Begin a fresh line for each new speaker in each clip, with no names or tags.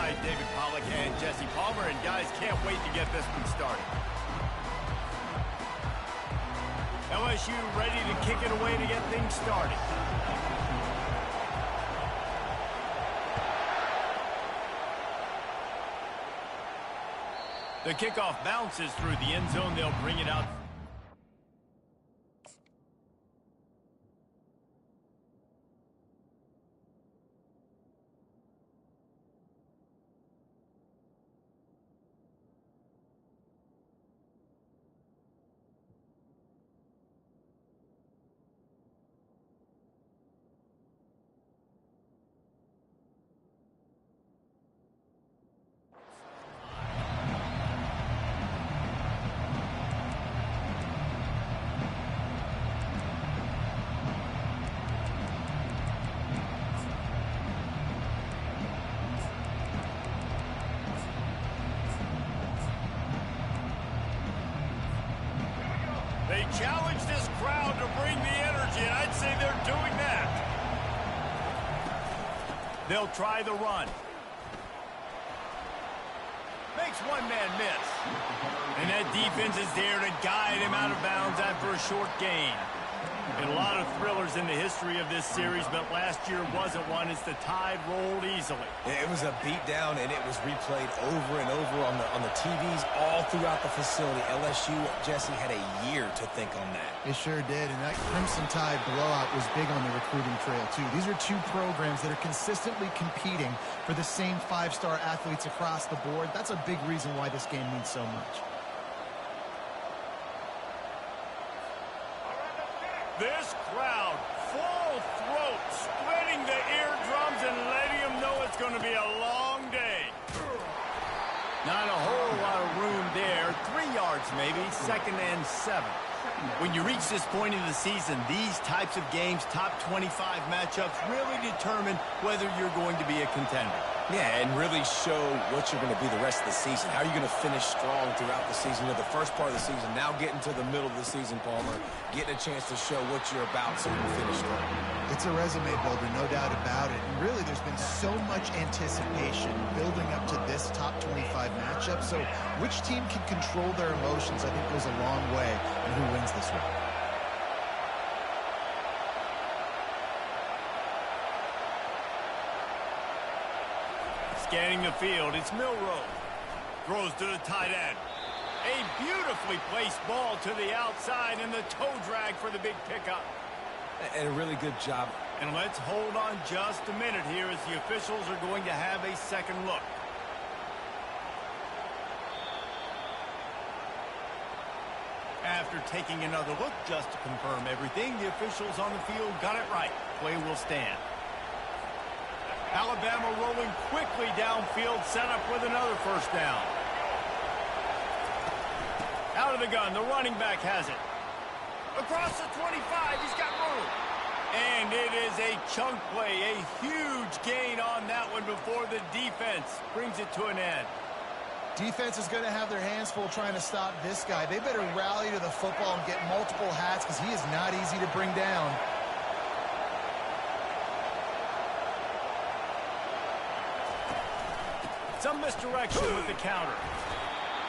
tonight, David Pollack and Jesse Palmer, and guys, can't wait to get this one started. LSU ready to kick it away to get things started. The kickoff bounces through the end zone. They'll bring it out. They challenge this crowd to bring the energy, and I'd say they're doing that. They'll try the run. Makes one man miss. And that defense is there to guide him out of bounds after a short gain. And a lot of thrillers in the history of this series, but last year wasn't one as the tide rolled easily.
It was a beatdown, and it was replayed over and over on the TVs all throughout the facility. LSU, Jesse, had a year to think on that.
It sure did, and that Crimson Tide blowout was big on the recruiting trail, too. These are two programs that are consistently competing for the same five-star athletes across the board. That's a big reason why this game means so much.
This crowd, full throat, splitting the eardrums and letting them know it's going to be a long day. Not a whole lot of room there. 3 yards maybe, 2nd and 7. When you reach this point in the season, these types of games, top 25 matchups, really determine whether you're going to be a contender.
Yeah, and really show what you're going to be the rest of the season. How are you going to finish strong throughout the season? You know, the first part of the season, now getting to the middle of the season, Palmer, getting a chance to show what you're about so you can finish strong.
It's a resume builder, no doubt about it. And really, there's been so much anticipation building up to this top 25 matchup. So which team can control their emotions, I think, goes a long way in who wins this one.
Scanning the field, it's Milroe. Throws to the tight end. A beautifully placed ball to the outside, and the toe drag for the big pickup.
And a really good job.
And let's hold on just a minute here as the officials are going to have a second look. After taking another look just to confirm everything, the officials on the field got it right. Play will stand. Alabama rolling quickly downfield, set up with another first down. Out of the gun, the running back has it. Across the 25, he's got room. And it is a chunk play, a huge gain on that one before the defense brings it to an end.
Defense is going to have their hands full trying to stop this guy. They better rally to the football and get multiple hats because he is not easy to bring down.
Some misdirection with the counter.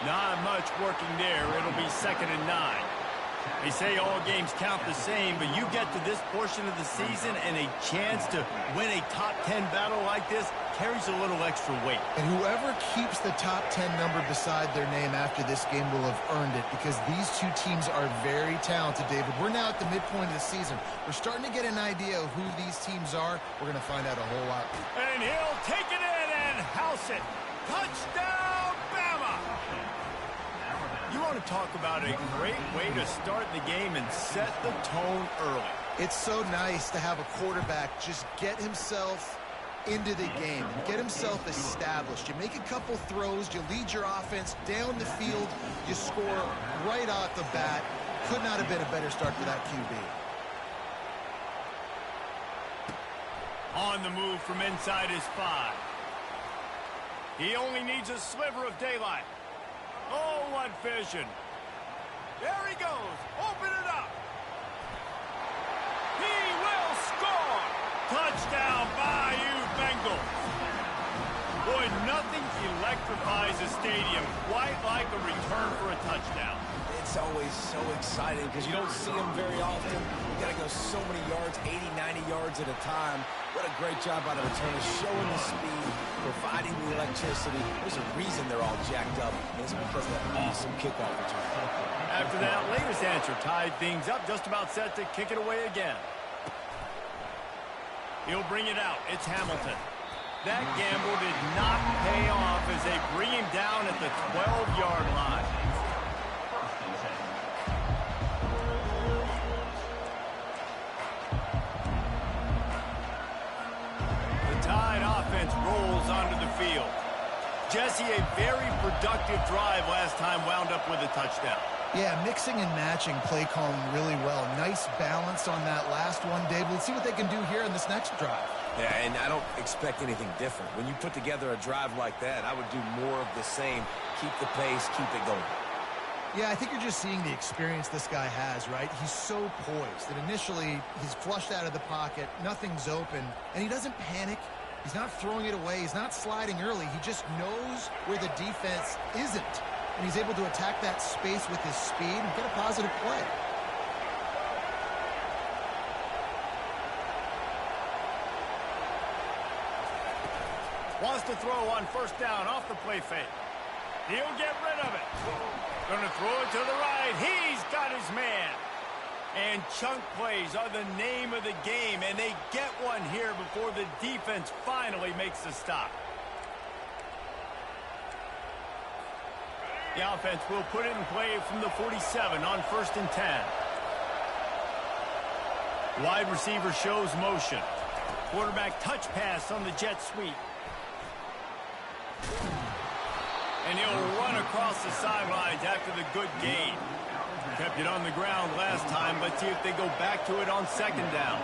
Not much working there. It'll be 2nd and 9. They say all games count the same, but you get to this portion of the season and a chance to win a top 10 battle like this carries a little extra weight.
And whoever keeps the top 10 number beside their name after this game will have earned it because these two teams are very talented, David. We're now at the midpoint of the season. We're starting to get an idea of who these teams are. We're going to find out a whole lot.
And he'll take it in and house it. Touchdown, Bama! You want to talk about a great way to start the game and set the tone early.
It's so nice to have a quarterback just get himself into the game, get himself established. You make a couple throws, you lead your offense down the field, you score right off the bat. Could not have been a better start for that QB.
On the move from inside his 5. He only needs a sliver of daylight. Oh, what vision. There he goes. Open it up. He will score. Touchdown, Bayou Bengals. Boy, nothing electrifies the stadium, quite like a return for a touchdown.
It's always so exciting because you don't see them very often. You got to go so many yards, 80, 90 yards at a time. What a great job by the returners, showing the speed, providing the electricity. There's a reason they're all jacked up, and it's because of that awesome kickoff return.
After that latest answer tied things up, just about set to kick it away again. He'll bring it out. It's Hamilton. That gamble did not pay off as they bring him down at the 12-yard line. Tide offense rolls onto the field. Jesse, a very productive drive last time, wound up with a touchdown.
Yeah, mixing and matching play calling really well. Nice balance on that last one, Dave. Let's see what they can do here in this next drive.
Yeah, and I don't expect anything different. When you put together a drive like that, I would do more of the same. Keep the pace, keep it going.
Yeah, I think you're just seeing the experience this guy has, right? He's so poised that initially he's flushed out of the pocket, nothing's open, and he doesn't panic. He's not throwing it away. He's not sliding early. He just knows where the defense isn't, and he's able to attack that space with his speed and get a positive play.
Wants to throw on first down off the play fake. He'll get rid of it. Going to throw it to the right. He's got his man. And chunk plays are the name of the game, and they get one here before the defense finally makes the stop. The offense will put it in play from the 47 on 1st and 10. Wide receiver shows motion. Quarterback touch pass on the jet sweep. And he'll run across the sidelines after the good gain. Kept it on the ground last time. Let's see if they go back to it on 2nd down.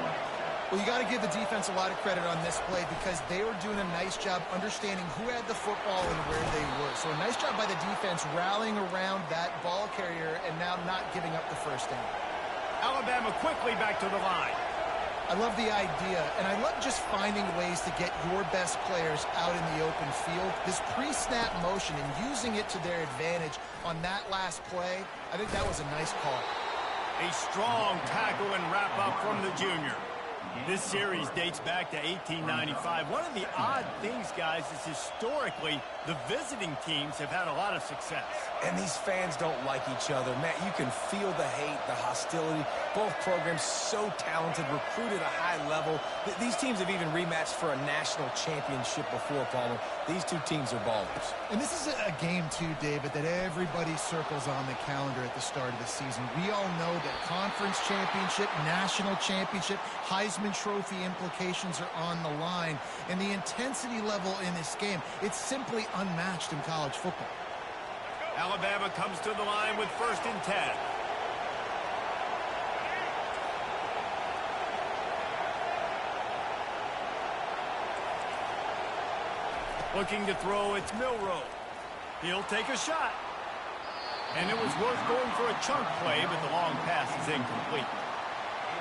Well, you got to give the defense a lot of credit on this play because they were doing a nice job understanding who had the football and where they were. So a nice job by the defense rallying around that ball carrier and now not giving up the first down.
Alabama quickly back to the line.
I love the idea, and I love just finding ways to get your best players out in the open field. This pre-snap motion and using it to their advantage on that last play, I think that was a nice call.
A strong tackle and wrap-up from the junior. This series dates back to 1895. One of the odd things, guys, is historically the visiting teams have had a lot of success.
And these fans don't like each other. Matt, you can feel the hate, the hostility. Both programs so talented, recruited at a high level. These teams have even rematched for a national championship before, Palmer. These two teams are ballers.
And this is a game, too, David, that everybody circles on the calendar at the start of the season. We all know that conference championship, national championship, Heisman Trophy implications are on the line. And the intensity level in this game, it's simply unmatched in college football.
Alabama comes to the line with 1st and 10. Looking to throw, it's Milroe. He'll take a shot. And it was worth going for a chunk play, but the long pass is incomplete.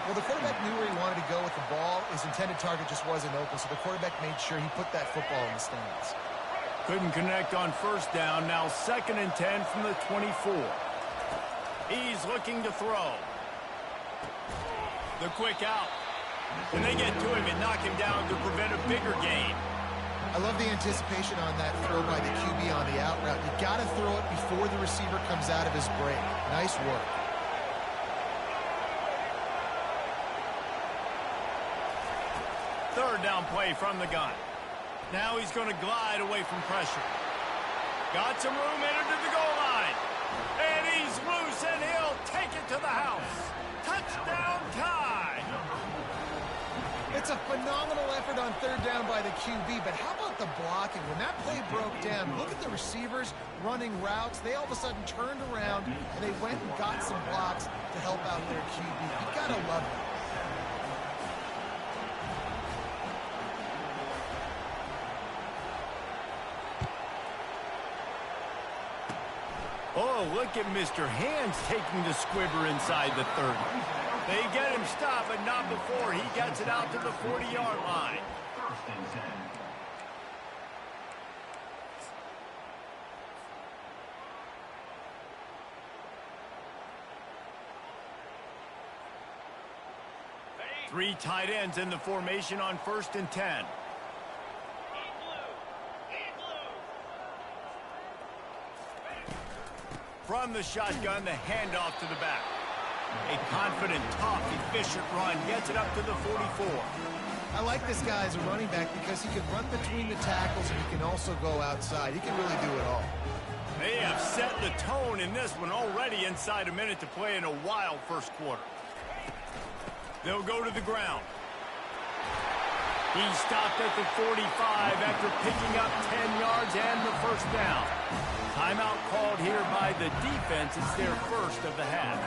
Well, the quarterback knew where he wanted to go with the ball. His intended target just wasn't open, so the quarterback made sure he put that football in the stands.
Couldn't connect on 1st down. Now 2nd and 10 from the 24. He's looking to throw. The quick out. And they get to him and knock him down to prevent a bigger gain.
I love the anticipation on that throw by the QB on the out route. You got to throw it before the receiver comes out of his break. Nice work.
Third down play from the gun. Now he's going to glide away from pressure. Got some room, entered to the goal line. And he's loose, and he'll take it to the house. Touchdown tie.
It's a phenomenal effort on 3rd down by the QB, but how about the blocking? When that play broke down, look at the receivers running routes. They all of a sudden turned around, and they went and got some blocks to help out their QB. You got to love it.
Oh, look at Mr. Hands taking the squibber inside the 30. They get him stopped, but not before he gets it out to the 40-yard line. Three tight ends in the formation on 1st and 10. From the shotgun, the handoff to the back. A confident, tough, efficient run gets it up to the 44.
I like this guy as a running back because he can run between the tackles and he can also go outside. He can really do it all.
They have set the tone in this one already inside a minute to play in a wild first quarter. They'll go to the ground. He stopped at the 45 after picking up 10 yards and the first down. Timeout called here by the defense. It's their first of the half.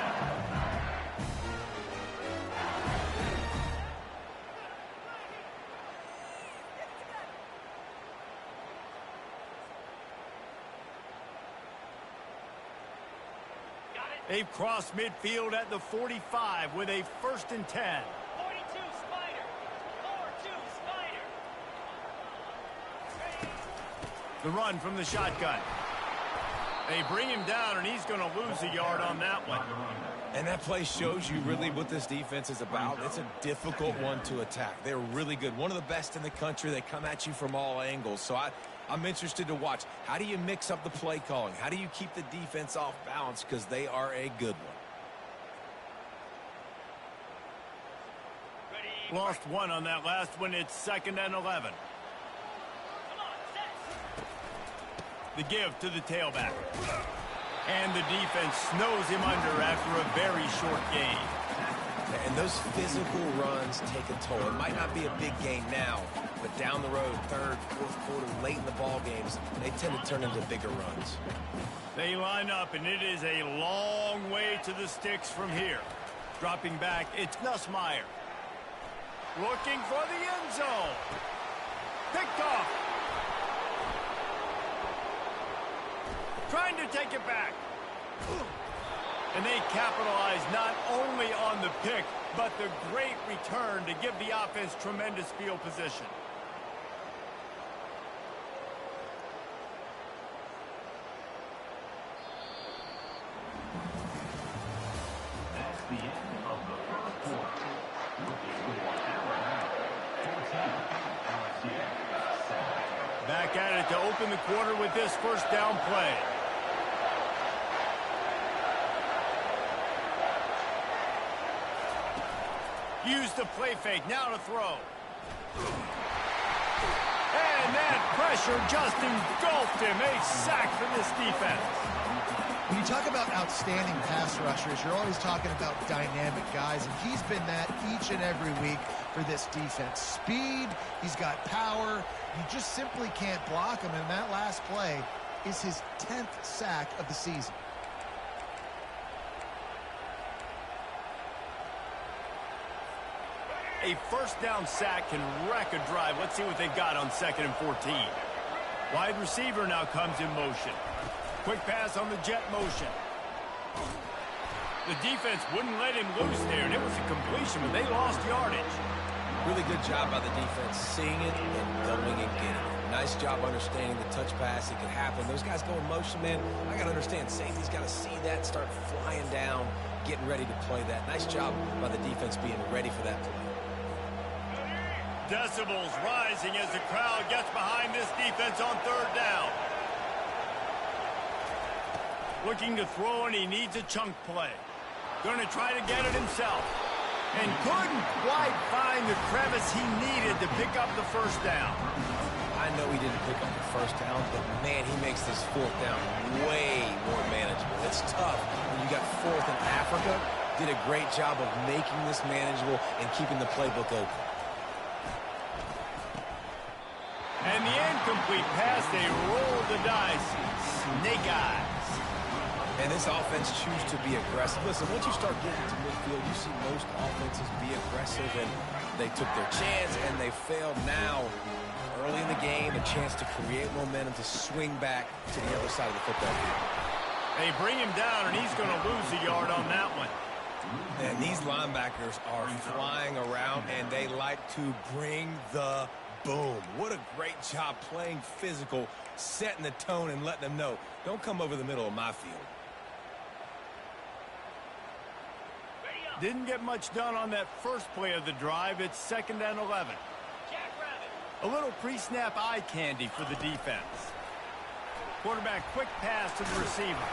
They've crossed midfield at the 45 with a 1st and 10.
42 Spider. 4-2 Spider.
The run from the shotgun. They bring him down, and he's going to lose a yard on that one.
And that play shows you really what this defense is about. It's a difficult one to attack. They're really good. One of the best in the country. They come at you from all angles. So I'm interested to watch. How do you mix up the play calling? How do you keep the defense off balance? Because they are a good one.
Lost one on that last one. It's 2nd and 11. The give to the tailback. And the defense snows him under after a very short gain.
And those physical runs take a toll. It might not be a big gain now, but down the road, 3rd, 4th quarter, late in the ball games, they tend to turn into bigger runs.
They line up, and it is a long way to the sticks from here. Dropping back, it's Nussmeier. Looking for the end zone. Picked off. Trying to take it back. And they capitalize not only on the pick, but the great return to give the offense tremendous field position.
That's the end of the first quarter. With the score now, 14, LSU 7.
Back at it to open the quarter with this first down play. Use the play fake, now to throw. And that pressure just engulfed him. A sack for this defense.
When you talk about outstanding pass rushers, you're always talking about dynamic guys, and he's been that each and every week for this defense. Speed, he's got power. You just simply can't block him, and that last play is his 10th sack of the season.
A first down sack can wreck a drive. Let's see what they've got on 2nd and 14. Wide receiver now comes in motion. Quick pass on the jet motion. The defense wouldn't let him loose there, and it was a completion, but they lost yardage.
Really good job by the defense, seeing it and going and getting it. Nice job understanding the touch pass. It could happen. Those guys go in motion, man. I got to understand, safety's got to see that, start flying down, getting ready to play that. Nice job by the defense being ready for that play.
Decibels rising as the crowd gets behind this defense on 3rd down. Looking to throw, and he needs a chunk play. Going to try to get it himself. And couldn't quite find the crevice he needed to pick up the first down.
I know he didn't pick up the first down, but, man, he makes this 4th down way more manageable. It's tough when you got 4th in Africa. Did a great job of making this manageable and keeping the playbook open.
And the incomplete pass, they roll the dice. Snake eyes.
And this offense chooses to be aggressive. Listen, once you start getting to midfield, you see most offenses be aggressive, and they took their chance, and they failed. Now, early in the game, a chance to create momentum, to swing back to the other side of the football field.
They bring him down, and he's going to lose a yard on that one.
And these linebackers are flying around, and they like to bring the boom. What a great job playing physical, setting the tone and letting them know, don't come over the middle of my field.
Didn't get much done on that first play of the drive. It's 2nd and 11.
Jackrabbit.
A little pre-snap eye candy for the defense. Quarterback quick pass to the receiver.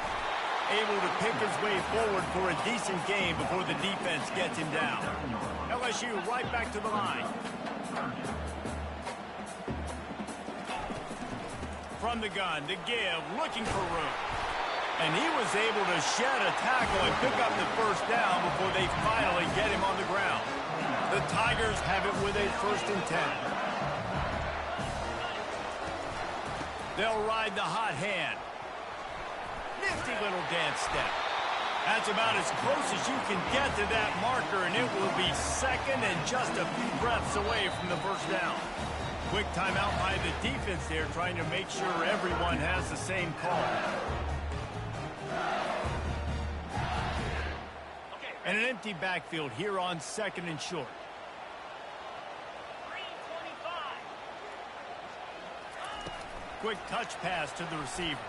Able to pick his way forward for a decent game before the defense gets him down. LSU right back to the line. From the gun to give, looking for room. And he was able to shed a tackle and pick up the first down before they finally get him on the ground. The Tigers have it with a 1st and 10. They'll ride the hot hand. Nifty little dance step. That's about as close as you can get to that marker, and it will be 2nd and just a few breaths away from the first down. Quick timeout by the defense there, trying to make sure everyone has the same call. And an empty backfield here on 2nd and short.
3:25.
Quick touch pass to the receiver.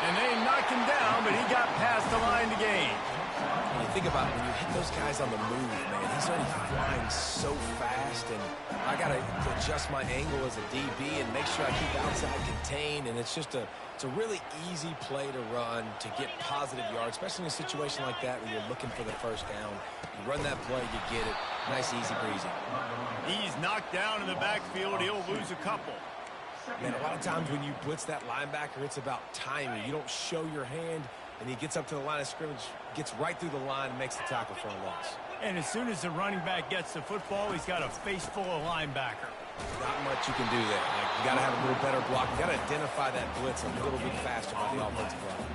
And they knocked him down, but he got past the line to gain.
When you think about it, when you hit those guys on the move, man, he's already flying so fast, and I got to adjust my angle as a DB and make sure I keep outside contained, and it's a really easy play to run to get positive yards, especially in a situation like that where you're looking for the first down. You run that play, you get it. Nice, easy breezy.
He's knocked down in the backfield. He'll lose a couple.
Man, a lot of times when you blitz that linebacker, it's about timing. You don't show your hand, and he gets up to the line of scrimmage, gets right through the line, and makes the tackle for a loss.
And as soon as the running back gets the football, he's got a face full of linebacker.
Not much you can do there. Like, you got to have a little better block. You got to identify that blitz a little bit faster by the offensive line.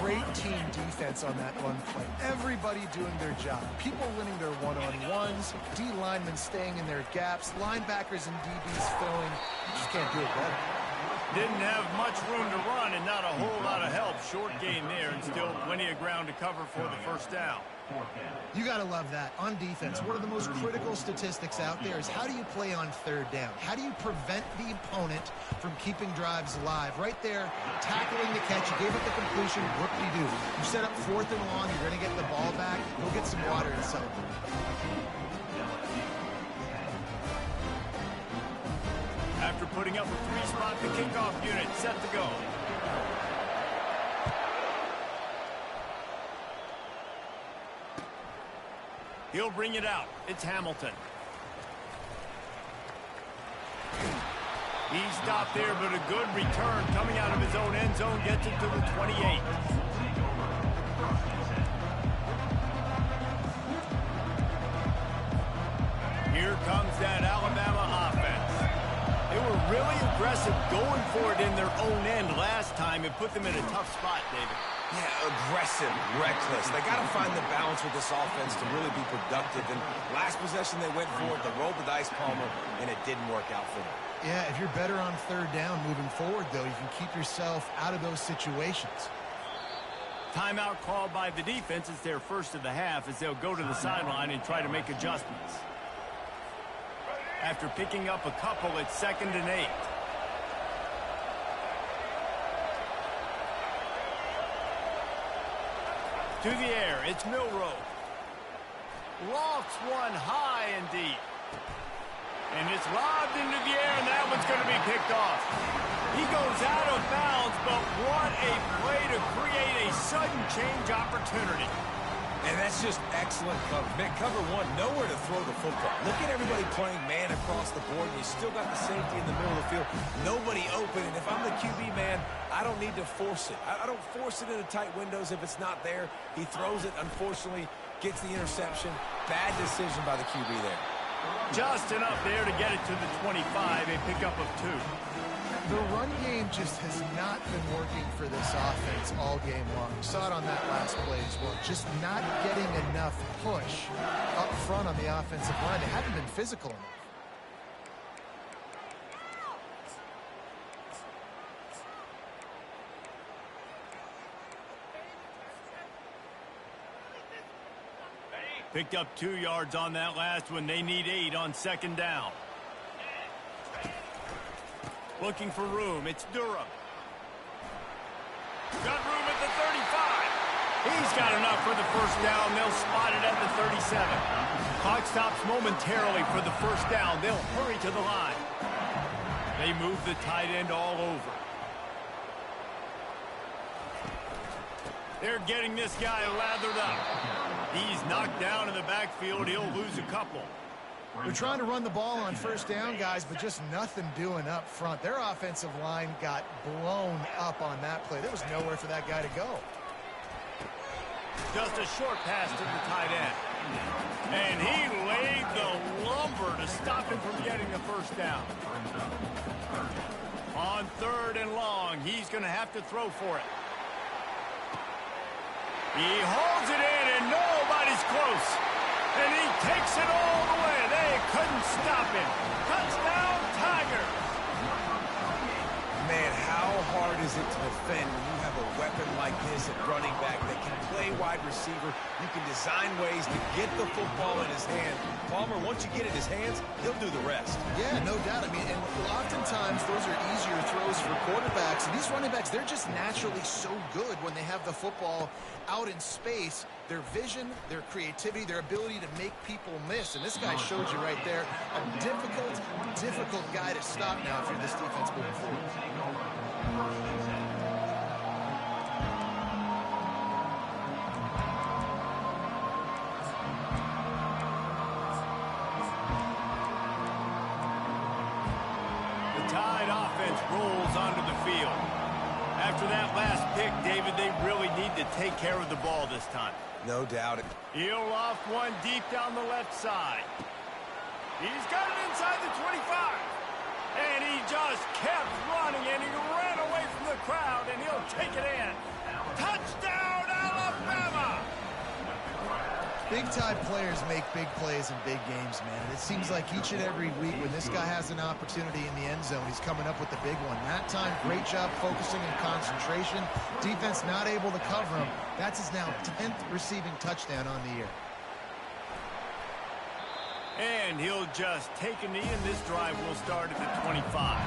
Great team defense on that run play. Everybody doing their job. People winning their one-on-ones, D linemen staying in their gaps, linebackers and DBs filling. You just can't do it better.
Didn't have much room to run and not a whole lot of help. Short gain there and still plenty of ground to cover for the first down.
You got to love that. On defense, one of the most critical statistics out there is how do you play on 3rd down? How do you prevent the opponent from keeping drives alive? Right there, tackling the catch. You gave up the completion. Whoop-de-doo. You set up 4th and long. You're going to get the ball back. Go get some water and celebrate.
After putting up a 3-spot, the kickoff unit set to go. He'll bring it out. It's Hamilton. He stopped there, but a good return coming out of his own end zone gets it to the 28. Here comes that Alabama offense. They were really aggressive going for it in their own end last time. It put them in a tough spot, David.
Yeah, aggressive, reckless. They got to find the balance with this offense to really be productive. And last possession they went for it, they rolled the dice, Palmer, and it didn't work out for them.
Yeah, if you're better on 3rd down moving forward, though, you can keep yourself out of those situations.
Timeout called by the defense. It's their first of the half as they'll go to the sideline and try to make adjustments. After picking up a couple, it's 2nd and 8. To the air, it's Milroe. Lofts one high and deep. And it's lobbed into the air, and that one's going to be picked off. He goes out of bounds, but what a play to create a sudden change opportunity.
And that's just excellent cover. Man, cover one, nowhere to throw the football. Look at everybody playing man across the board, and you still got the safety in the middle of the field. Nobody open, and if I'm the QB, man, I don't need to force it. I don't force it into tight windows if it's not there. He throws it, unfortunately, gets the interception. Bad decision by the QB there.
Just enough there to get it to the 25, a pickup of 2.
The run game just has not been working for this offense all game long. You saw it on that last play as well. Just not getting enough push up front on the offensive line. They haven't been physical enough.
Picked up 2 yards on that last one. They need 8 on 2nd down. Looking for room. It's Durham. Got room at the 35. He's got enough for the first down. They'll spot it at the 37. Clock stops momentarily for the first down. They'll hurry to the line. They move the tight end all over. They're getting this guy lathered up. He's knocked down in the backfield. He'll lose a couple.
They're trying to run the ball on first down, guys, but just nothing doing up front. Their offensive line got blown up on that play. There was nowhere for that guy to go.
Just a short pass to the tight end. And he laid the lumber to stop him from getting the first down. On 3rd and long, he's going to have to throw for it. He holds it in, and nobody's close. And he takes it all the way. They couldn't stop him. Touchdown, Tigers.
Man, how hard is it to defend when you have a weapon like this at running back that can play wide receiver? You can design ways to get the football in his hand. Palmer, once you get it in his hands, he'll do the rest.
Yeah, no doubt. I mean, and oftentimes those are easier throws for quarterbacks. And these running backs, they're just naturally so good when they have the football out in space. Their vision, their creativity, their ability to make people miss. And this guy showed you right there, a difficult guy to stop now if you're this defense moving forward.
The Tide offense rolls onto the field. After that last pick, David, they really need to take care of the ball this time.
No doubt.
He'll loft one deep down the left side. He's got it inside the 25. And he just kept running, and he ran away from the crowd, and he'll take it in. Touchdown, Alabama!
Big time players make big plays in big games, man. And it seems like each and every week when this guy has an opportunity in the end zone, he's coming up with the big one. That time, great job focusing and concentration. Defense not able to cover him. That's his now 10th receiving touchdown on the year.
And he'll just take a knee, and this drive will start at the 25.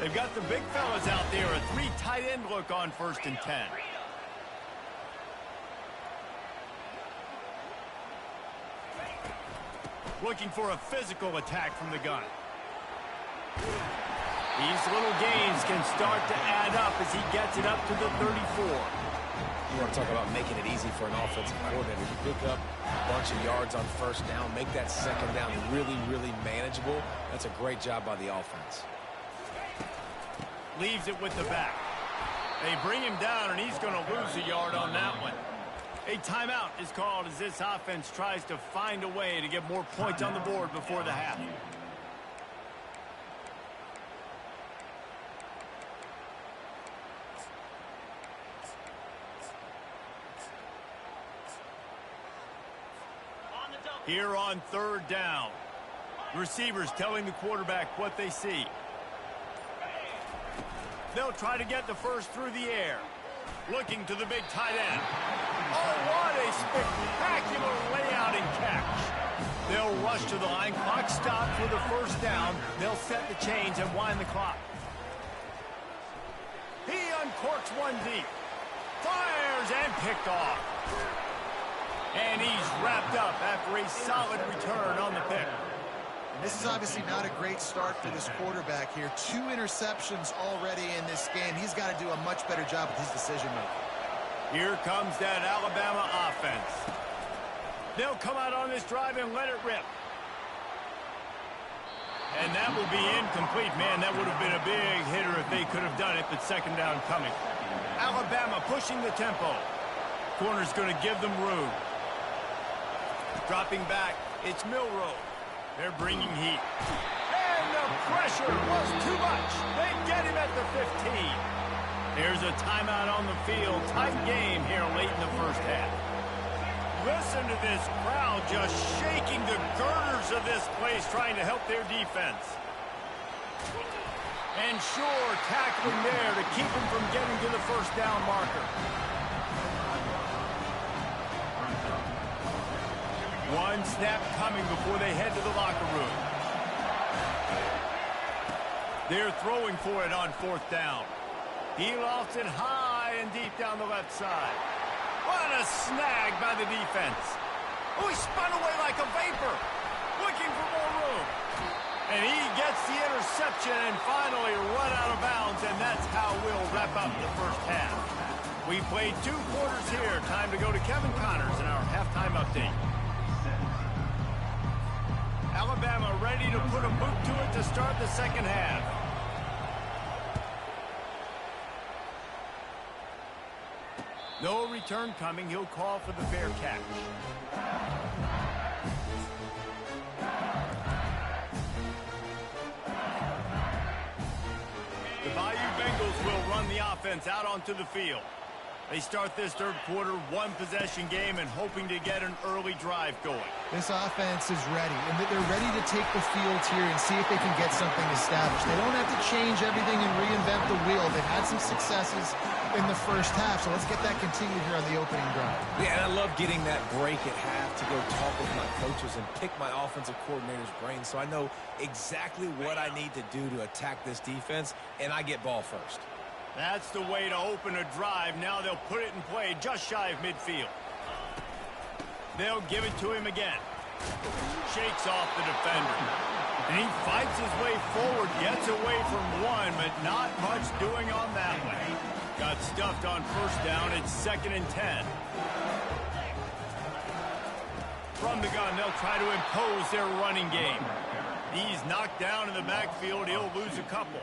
They've got the big fellas out there. A 3 tight end look on 1st and 10. Looking for a physical attack from the gun. These little gains can start to add up as he gets it up to the 34.
You want to talk about making it easy for an offensive coordinator to pick up a bunch of yards on first down, make that second down really, really manageable. That's a great job by the offense.
Leaves it with the back. They bring him down, and he's going to lose a yard on that one. A timeout is called as this offense tries to find a way to get more points on the board before the half. Here on 3rd down. Receivers telling the quarterback what they see. They'll try to get the first through the air. Looking to the big tight end. Oh, what a spectacular layout and catch. They'll rush to the line. Clock stopped for the first down. They'll set the chains and wind the clock. He uncorks one deep. Fires and picked off. And he's wrapped up after a solid return on the pick.
This is obviously not a great start for this quarterback here. 2 interceptions already in this game. He's got to do a much better job with his decision-making.
Here comes that Alabama offense. They'll come out on this drive and let it rip. And that will be incomplete. Man, that would have been a big hitter if they could have done it, but second down coming. Alabama pushing the tempo. Corner's going to give them room. Dropping back, it's Milroe. They're bringing heat. And the pressure was too much. They get him at the 15. Here's a timeout on the field. Tight game here late in the first half. Listen to this crowd just shaking the girders of this place trying to help their defense. And sure, tackling there to keep him from getting to the first down marker. One snap coming before they head to the locker room. They're throwing for it on 4th down. He lofts it high and deep down the left side. What a snag by the defense. Oh, he spun away like a vapor, looking for more room. And he gets the interception and finally run out of bounds, and that's how we'll wrap up the first half. We played 2 quarters here. Time to go to Kevin Connors in our halftime update. Alabama ready to put a boot to it to start the second half. No return coming. He'll call for the fair catch. The Bayou Bengals will run the offense out onto the field. They start this third quarter, 1-possession game, and hoping to get an early drive going.
This offense is ready, and they're ready to take the field here and see if they can get something established. They don't have to change everything and reinvent the wheel. They've had some successes in the first half, so let's get that continued here on the opening drive.
Yeah, and I love getting that break at half to go talk with my coaches and pick my offensive coordinator's brain so I know exactly what I need to do to attack this defense, and I get ball first.
That's the way to open a drive. Now they'll put it in play just shy of midfield. They'll give it to him again. Shakes off the defender. And he fights his way forward, gets away from one, but not much doing on that one. Got stuffed on 1st down. It's 2nd and 10. From the gun, they'll try to impose their running game. He's knocked down in the backfield. He'll lose a couple.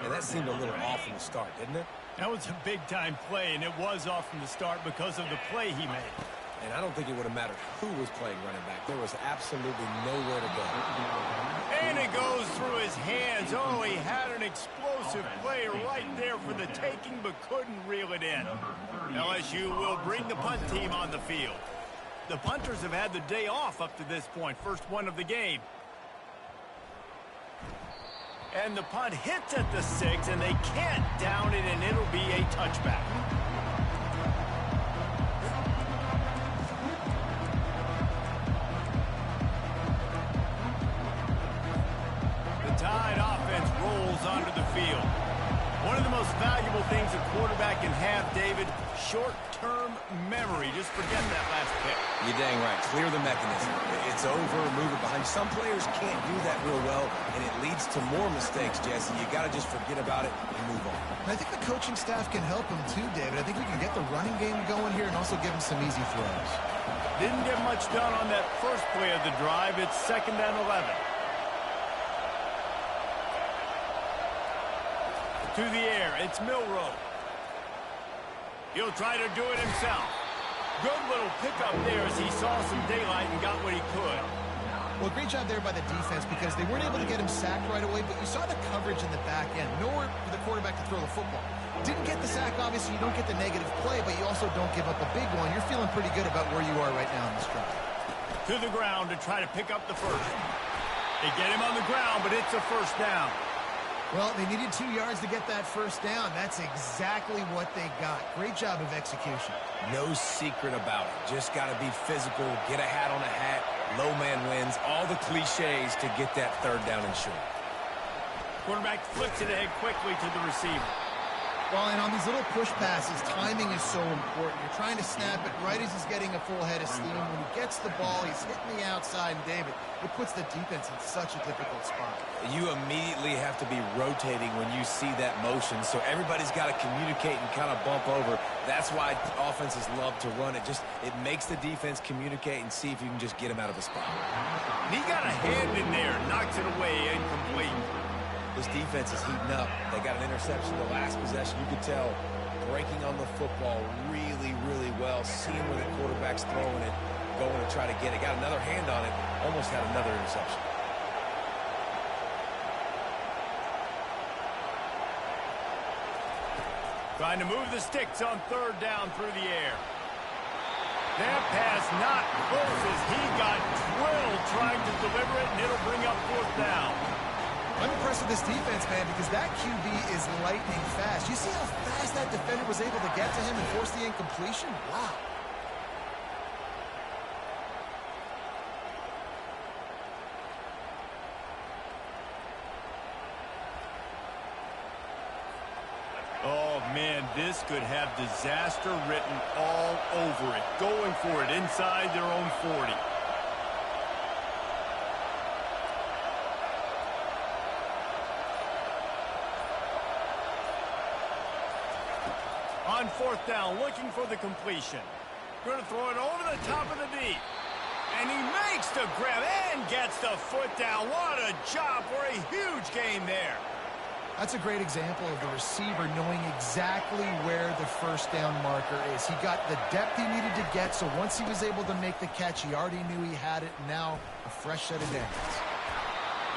And that seemed a little off from the start, didn't it?
That was a big-time play, and it was off from the start because of the play he made.
And I don't think it would have mattered who was playing running back. There was absolutely nowhere to go.
And it goes through his hands. Oh, he had an explosive play right there for the taking, but couldn't reel it in. LSU will bring the punt team on the field. The punters have had the day off up to this point. First one of the game. And the punt hits at the 6, and they can't down it, and it'll be a touchback. The Tide offense rolls onto the field. One of the most valuable things a quarterback can have, David, short-term memory. Just forget that last pick.
You're dang right. Clear the mechanism. It's over, move it behind you. Some players can't do that real well, and it leads to more mistakes, Jesse. You got to just forget about it and move on.
And I think the coaching staff can help him too, David. I think we can get the running game going here and also give him some easy throws.
Didn't get much done on that first play of the drive. It's 2nd and 11. To the air, it's Milroe. He'll try to do it himself. Good little pickup there as he saw some daylight and got what he could.
Well, great job there by the defense because they weren't able to get him sacked right away, but you saw the coverage in the back end. Nowhere for the quarterback to throw the football. Didn't get the sack, obviously. You don't get the negative play, but you also don't give up a big one. You're feeling pretty good about where you are right now in this drive.
To the ground to try to pick up the first. They get him on the ground, but it's a 1st down.
Well, they needed 2 yards to get that 1st down. That's exactly what they got. Great job of execution.
No secret about it. Just got to be physical, get a hat on a hat, low man wins, all the cliches to get that 3rd down and short.
Quarterback flips it ahead quickly to the receiver.
Well, and on these little push passes, timing is so important. You're trying to snap it right as he's getting a full head of steam. When he gets the ball, he's hitting the outside, and David, it puts the defense in such a difficult spot.
You immediately have to be rotating when you see that motion, so everybody's got to communicate and kind of bump over. That's why offenses love to run it. It makes the defense communicate and see if you can just get him out of a spot.
He got a hand in there, knocks it away, incomplete.
This defense is heating up. They got an interception the last possession. You could tell breaking on the football really, really well, seeing where the quarterback's throwing it, going to try to get it. Got another hand on it, almost had another interception.
Trying to move the sticks on 3rd down through the air. That pass not close as he got drilled trying to deliver it, and it'll bring up 4th down.
I'm impressed with this defense, man, because that QB is lightning fast. You see how fast that defender was able to get to him and force the incompletion? Wow.
Man, this could have disaster written all over it. Going for it inside their own 40. On fourth down, looking for the completion. Going to throw it over the top of the D. And he makes the grab and gets the foot down. What a job for a huge gain there.
That's a great example of the receiver knowing exactly where the first down marker is. He got the depth he needed to get, so once he was able to make the catch, he already knew he had it. Now, a fresh set of downs.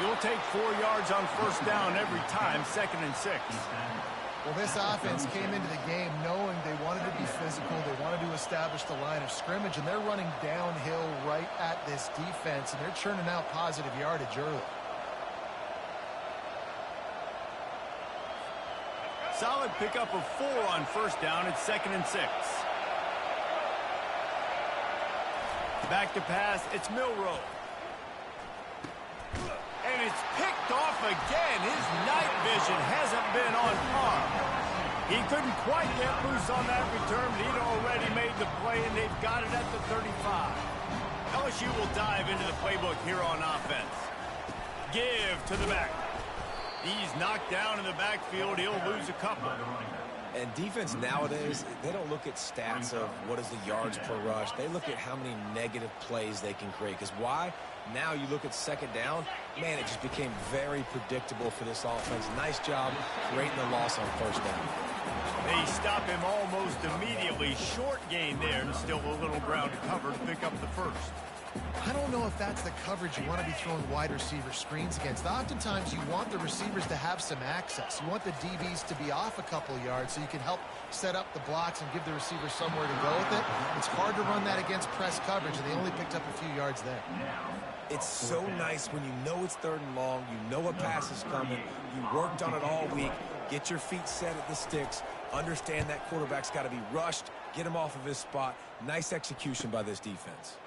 You'll take 4 yards on first down every time, 2nd and 6.
Well, this offense came into the game knowing they wanted to be physical, they wanted to establish the line of scrimmage, and they're running downhill right at this defense, and they're churning out positive yardage early.
Solid pickup of 4 on first down. It's 2nd and 6. Back to pass. It's Milroe. And it's picked off again. His night vision hasn't been on par. He couldn't quite get loose on that return, but he'd already made the play, and they've got it at the 35. LSU will dive into the playbook here on offense. Give to the back. He's knocked down in the backfield. He'll lose a couple.
And defense nowadays, they don't look at stats of what is the yards per rush. They look at how many negative plays they can create. Because why? Now you look at second down, man, it just became very predictable for this offense. Nice job creating the loss on first down.
They stop him almost immediately. Short gain there, and still a little ground to cover to pick up the first.
I don't know if that's the coverage you want to be throwing wide receiver screens against. Oftentimes, you want the receivers to have some access. You want the DBs to be off a couple yards so you can help set up the blocks and give the receiver somewhere to go with it. It's hard to run that against press coverage, and they only picked up a few yards there.
It's so nice when you know it's 3rd and long, you know a pass is coming, you worked on it all week, get your feet set at the sticks, understand that quarterback's got to be rushed, get him off of his spot. Nice execution by this defense.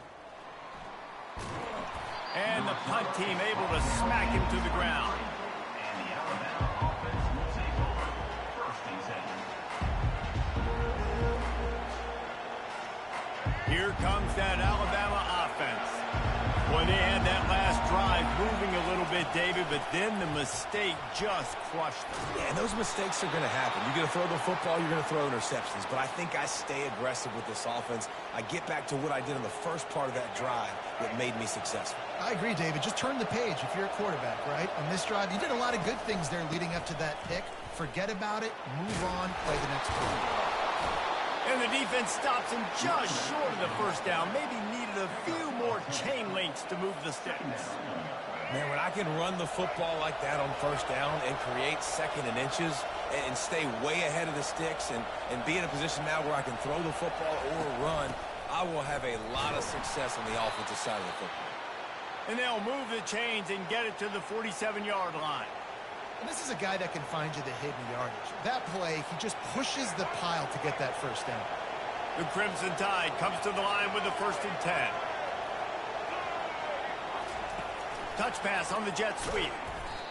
And the punt team able to smack him to the ground.
And the Alabama offense will take over 1st and 7.
Here comes that Alabama offense. Boy, they had that last drive moving a little bit, David, but then the mistake just crushed them.
Yeah, and those mistakes are going to happen. You're going to throw the football, you're going to throw interceptions. But I think I stay aggressive with this offense. I get back to what I did in the first part of that drive that made me successful.
I agree, David. Just turn the page if you're a quarterback, right? On this drive, you did a lot of good things there leading up to that pick. Forget about it, move on, play the next play.
And the defense stops him just short of the first down. Maybe needed a few more chain links to move the sticks.
Man, when I can run the football like that on first down and create 2nd and inches and stay way ahead of the sticks and be in a position now where I can throw the football or run, I will have a lot of success on the offensive side of the football.
And they'll move the chains and get it to the 47-yard line.
And this is a guy that can find you the hidden yardage. That play, he just pushes the pile to get that first down.
The Crimson Tide comes to the line with the 1st and 10. Touch pass on the jet sweep.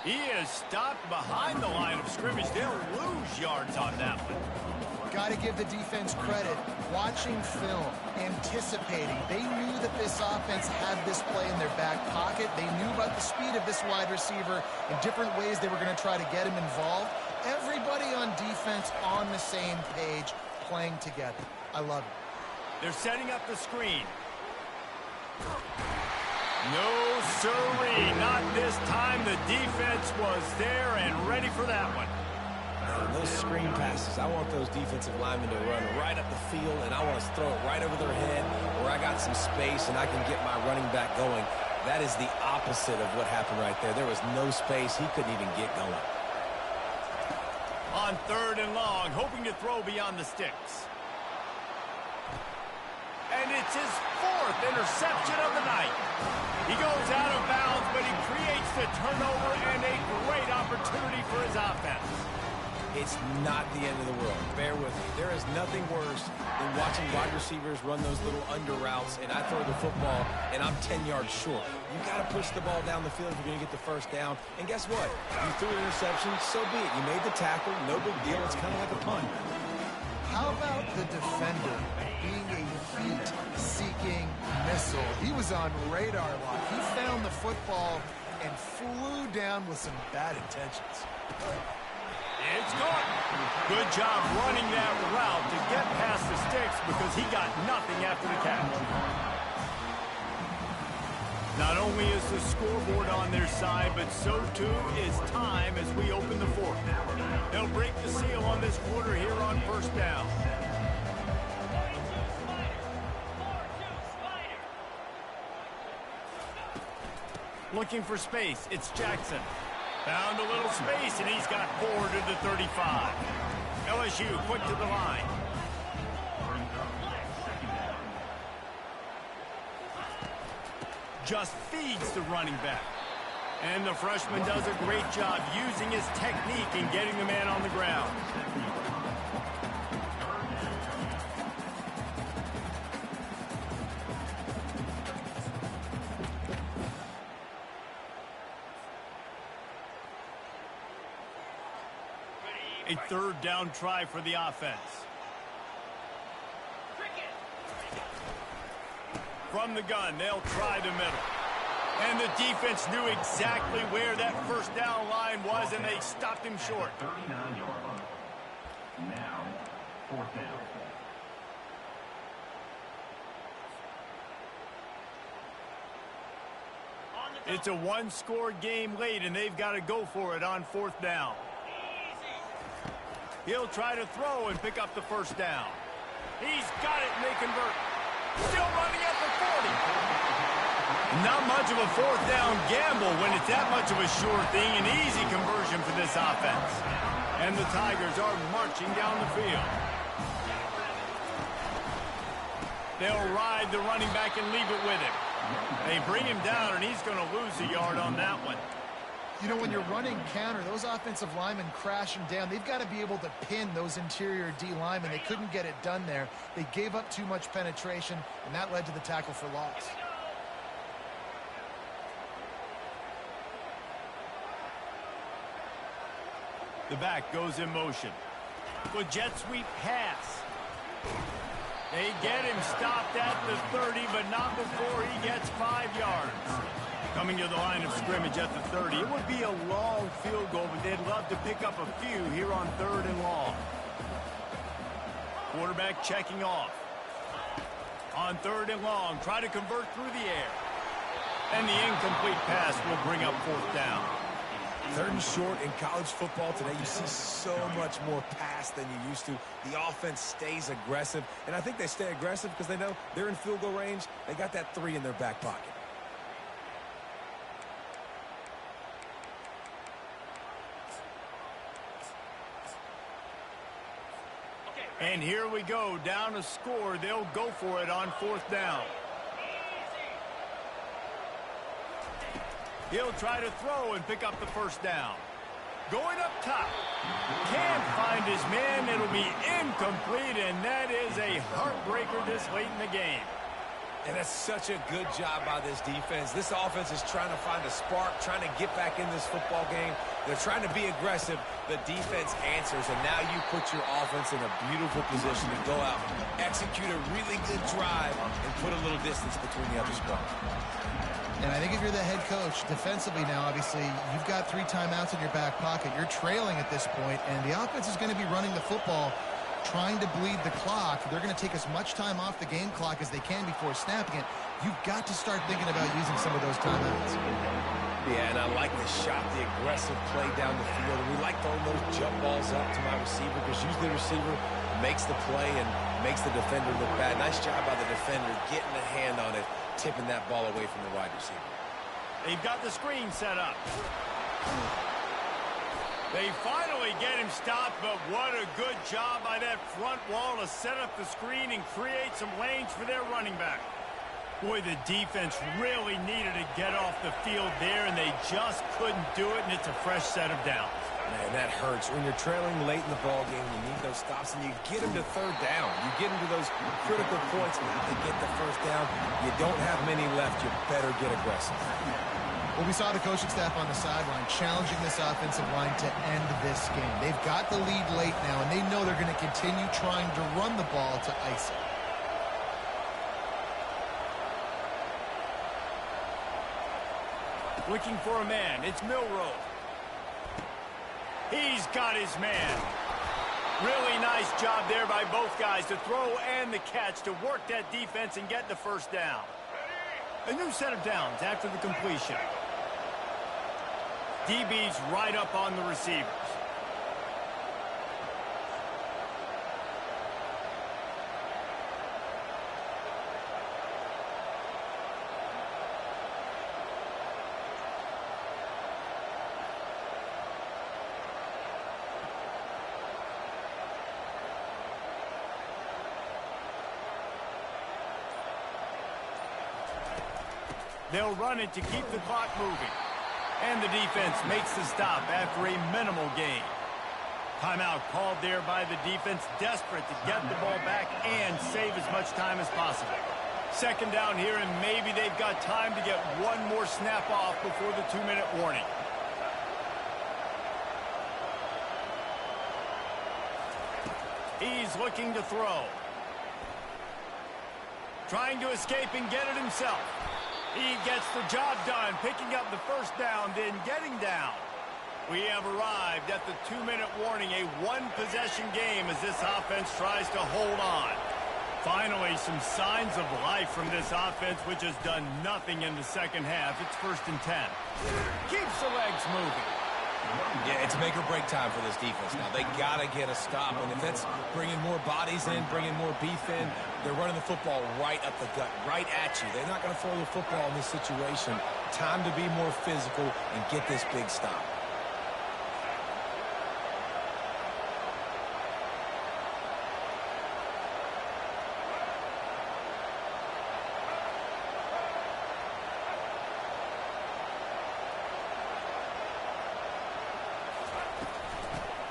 He is stopped behind the line of scrimmage. They'll lose yards on that one.
Got to give the defense credit. Watching film, anticipating. They knew that this offense had this play in their back pocket. They knew about the speed of this wide receiver in different ways they were going to try to get him involved. Everybody on defense on the same page, playing together. I love it.
They're setting up the screen. No, sirree, not this time. The defense was there and ready for that one.
And those screen passes, I want those defensive linemen to run right up the field, and I want to throw it right over their head where I got some space and I can get my running back going. That is the opposite of what happened right there. There was no space. He couldn't even get going.
On 3rd and long, hoping to throw beyond the sticks. And it's his 4th interception of the night. He goes out of bounds, but he creates the turnover and a great opportunity for his offense.
it's not the end of the world. Bear with me. There is nothing worse than watching wide receivers run those little under routes, and I throw the football, and I'm 10 yards short. You got to push the ball down the field if you're going to get the first down. And guess what? You threw an interception, so be it. You made the tackle. No big deal. It's kind of like a punt.
How about the defender being a heat-seeking missile? He was on radar lock. He found the football and flew down with some bad intentions.
It's gone. Good job running that route to get past the sticks because he got nothing after the catch. Not only is the scoreboard on their side, but so too is time as we open the fourth. They'll break the seal on this quarter here on first down. Looking for space, it's Jackson. Found a little space, and he's got 4 to the 35. LSU quick to the line. Just feeds the running back. And the freshman does a great job using his technique and getting the man on the ground. A third down try for the offense. From the gun, they'll try the middle. And the defense knew exactly where that first down line was, and they stopped him short.
39-yard line. Now, fourth down.
It's a one-score game late, and they've got to go for it on fourth down. He'll try to throw and pick up the first down. He's got it, and they convert. Still running at the 40. Not much of a fourth down gamble when it's that much of a sure thing. An easy conversion for this offense. And the Tigers are marching down the field. They'll ride the running back and leave it with him. They bring him down, and he's going to lose a yard on that one.
You know, when you're running counter, those offensive linemen crashing down, they've got to be able to pin those interior D linemen. They couldn't get it done there. They gave up too much penetration, and that led to the tackle for loss.
The back goes in motion. The jet sweep pass. They get him stopped at the 30, but not before he gets 5 yards. Coming to the line of scrimmage at the 30. It would be a long field goal, but they'd love to pick up a few here on 3rd and long. Quarterback checking off. On 3rd and long, try to convert through the air. And the incomplete pass will bring up 4th down.
3rd and short in college football today. You see so much more pass than you used to. The offense stays aggressive, and I think they stay aggressive because they know they're in field goal range. They got that 3 in their back pocket.
And here we go, down a score. They'll go for it on 4th down. He'll try to throw and pick up the first down. Going up top. Can't find his man. It'll be incomplete, and that is a heartbreaker this late in the game.
And that's such a good job by this defense. This offense is trying to find a spark, trying to get back in this football game. They're trying to be aggressive. The defense answers, and now you put your offense in a beautiful position to go out, execute a really good drive, and put a little distance between the other squad.
And I think if you're the head coach, defensively now, obviously, you've got 3 timeouts in your back pocket. You're trailing at this point, and the offense is going to be running the football, trying to bleed the clock. They're going to take as much time off the game clock as they can before snapping it. You've got to start thinking about using some of those timeouts.
Yeah, and I like the shot, the aggressive play down the field. And we like throwing those jump balls up to my receiver because usually the receiver makes the play and makes the defender look bad. Nice job by the defender getting a hand on it, tipping that ball away from the wide receiver.
They've got the screen set up. They finally get him stopped, but what a good job by that front wall to set up the screen and create some lanes for their running back. Boy, the defense really needed to get off the field there, and they just couldn't do it, and it's a fresh set of downs.
Man, that hurts. When you're trailing late in the ball game, you need those stops, and you get them to third down. You get them to those critical points, and you get the first down. You don't have many left. You better get aggressive.
Well, we saw the coaching staff on the sideline challenging this offensive line to end this game. They've got the lead late now, and they know they're going to continue trying to run the ball to ice it.
Looking for a man. It's Milroe. He's got his man. Really nice job there by both guys to throw and the catch to work that defense and get the first down. A new set of downs after the completion. DB's right up on the receivers. They'll run it to keep the clock moving. And the defense makes the stop after a minimal gain. Timeout called there by the defense, desperate to get the ball back and save as much time as possible. Second down here, and maybe they've got time to get one more snap off before the 2-minute warning. He's looking to throw. Trying to escape and get it himself. He gets the job done, picking up the first down, then getting down. We have arrived at the 2-minute warning, a one-possession game as this offense tries to hold on. Finally, some signs of life from this offense, which has done nothing in the second half. It's 1st and 10. Keeps the legs moving.
Yeah, it's make or break time for this defense now. They got to get a stop, and if that's bringing more bodies in, bringing more beef in, they're running the football right up the gut, right at you. They're not going to throw the football in this situation. Time to be more physical and get this big stop.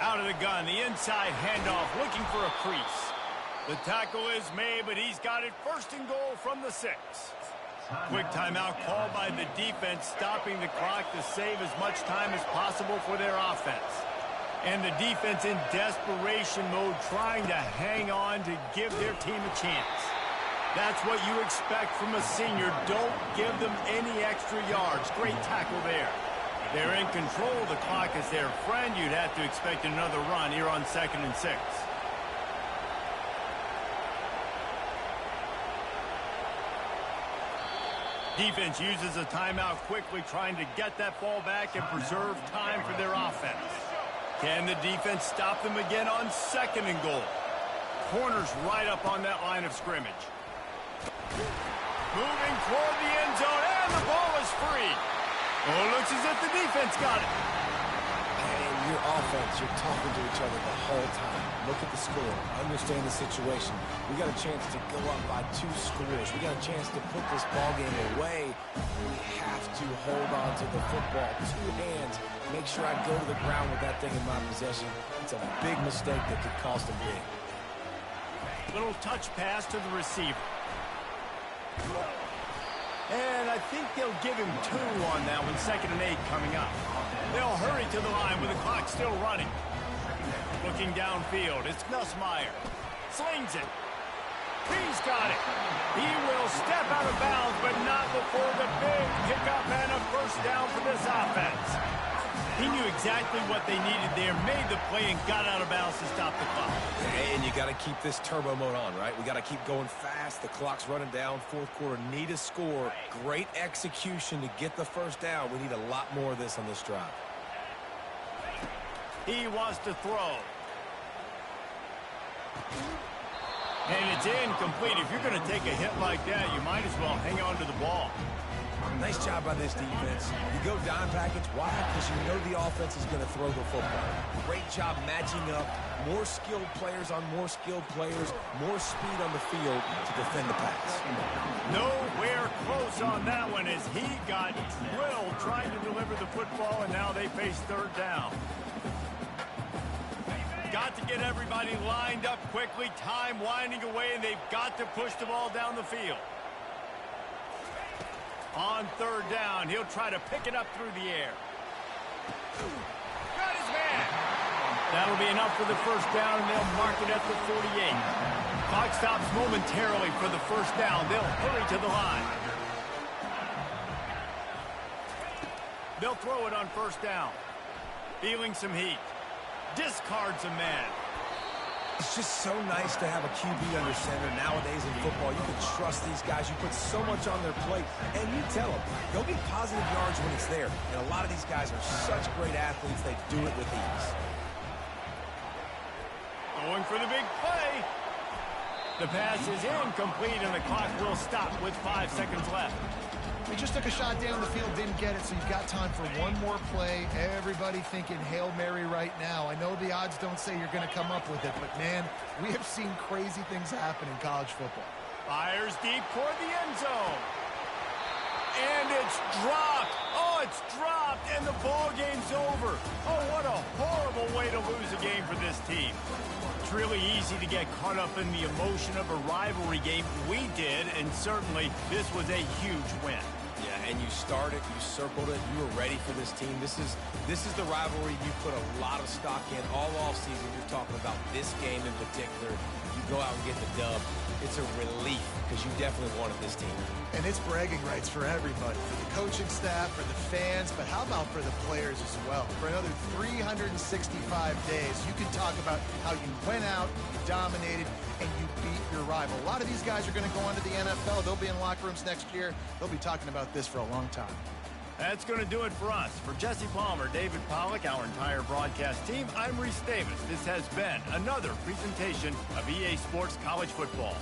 Out of the gun, the inside handoff, looking for a crease. The tackle is made, but he's got it 1st and goal from the 6. Quick timeout called by the defense, stopping the clock to save as much time as possible for their offense. And the defense in desperation mode, trying to hang on to give their team a chance. That's what you expect from a senior. Don't give them any extra yards. Great tackle there. They're in control. The clock is their friend. You'd have to expect another run here on 2nd and 6. Defense uses a timeout quickly, trying to get that ball back and preserve time for their offense. Can the defense stop them again on 2nd and goal? Corners right up on that line of scrimmage. Moving toward the end zone, and the ball is free. Oh, it looks as if the defense got it.
And your offense, you're talking to each other the whole time. Look at the score. Understand the situation. We got a chance to go up by 2 scores. We got a chance to put this ball game away. We have to hold on to the football. 2 hands. Make sure I go to the ground with that thing in my possession. It's a big mistake that could cost them big.
Little touch pass to the receiver. And I think they'll give him 2 on that one. 2nd and 8 coming up. They'll hurry to the line with the clock still running. Looking downfield, it's Nussmeier. Slings it. He's got it. He will step out of bounds, but not before the big pickup and a first down for this offense. He knew exactly what they needed there, made the play, and got out of bounds to stop the clock.
And you got to keep this turbo mode on, right? We got to keep going fast. The clock's running down. 4th quarter, need a score. Great execution to get the first down. We need a lot more of this on this drive.
He wants to throw. And it's incomplete. If you're going to take a hit like that, you might as well hang on to the ball.
Nice job by this defense. You go dime package. Why? Because you know the offense is going to throw the football. Great job matching up. More skilled players on more skilled players. More speed on the field to defend the pass.
Nowhere close on that one as he got drilled trying to deliver the football, and now they face 3rd down. They've got to get everybody lined up quickly, time winding away, and they've got to push the ball down the field. On third down, he'll try to pick it up through the air. Got his man. That'll be enough for the first down, and they'll mark it at the 48. Clock stops momentarily for the first down. They'll hurry to the line. They'll throw it on first down. Feeling some heat. Discards a man.
It's just so nice to have a QB under center nowadays in football. You can trust these guys. You put so much on their plate, and you tell them they'll get positive yards when it's there. And a lot of these guys are such great athletes, they do it with ease.
Going for the big play. The pass is incomplete, and the clock will stop with 5 seconds left.
He just took a shot down the field, didn't get it, so you've got time for one more play. Everybody thinking Hail Mary right now. I know the odds don't say you're going to come up with it, but, man, we have seen crazy things happen in college football.
Fires deep toward the end zone. And it's dropped. Oh, it's dropped, and the ball game's over. Oh, what a horrible way to lose a game for this team. It's really easy to get caught up in the emotion of a rivalry game. We did, and certainly this was a huge win.
Yeah, and you started, you circled it, you were ready for this team. This is the rivalry you put a lot of stock in all offseason. You're talking about this game in particular. You go out and get the dub. It's a relief because you definitely wanted this team.
And it's bragging rights for everybody, for the coaching staff, for the fans, but how about for the players as well? For another 365 days, you can talk about how you went out, you dominated, and you beat your rival. A lot of these guys are going to go on to the NFL. They'll be in locker rooms next year. They'll be talking about this for a long time.
That's going to do it for us. For Jesse Palmer, David Pollack, our entire broadcast team, I'm Reese Davis. This has been another presentation of EA Sports College Football.